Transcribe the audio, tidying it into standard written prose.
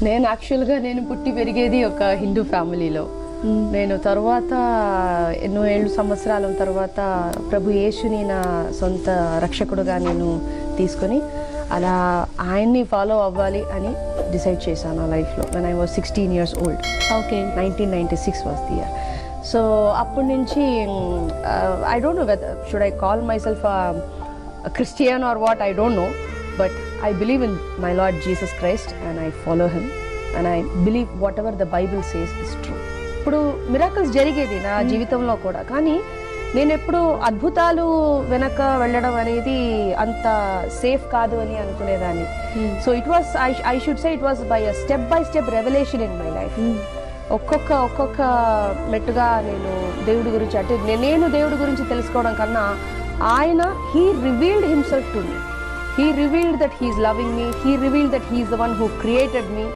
నేను యాక్చువల్గా నేను పుట్టి పెరిగేది ఒక హిందూ ఫ్యామిలీలో. నేను తర్వాత ఎన్నో ఏళ్ళు సంవత్సరాల తర్వాత ప్రభు యేసుని నా సొంత రక్షకుడుగా నేను తీసుకొని అలా ఆయన్ని ఫాలో అవ్వాలి అని డిసైడ్ చేశాను నా లైఫ్లో. When I was 16 years old. Okay. 1996 was the year. So అప్పటి నుంచి I don't know whether should I call my self Christian or what, I don't know, but I believe in my Lord Jesus Christ and I follow him and I believe whatever the Bible says is true. ఇప్పుడు miracles జరిగేది నా జీవితంలో కూడా, కానీ నేను ఎప్పుడు అద్భుతాలు వెనక వెళ్ళడం అనేది అంత సేఫ్ కాదు అని అనుకునేదాన్ని. So it was I should say it was by a step by step revolution in my life. ఒక్కొక్క మెట్టుగా నేను దేవుడి గురించి, అంటే నేను దేవుడి గురించి తెలుసుకోవడం కన్నా ఆయన he revealed himself to me. He revealed that he is loving me. He revealed that he is the one who created me.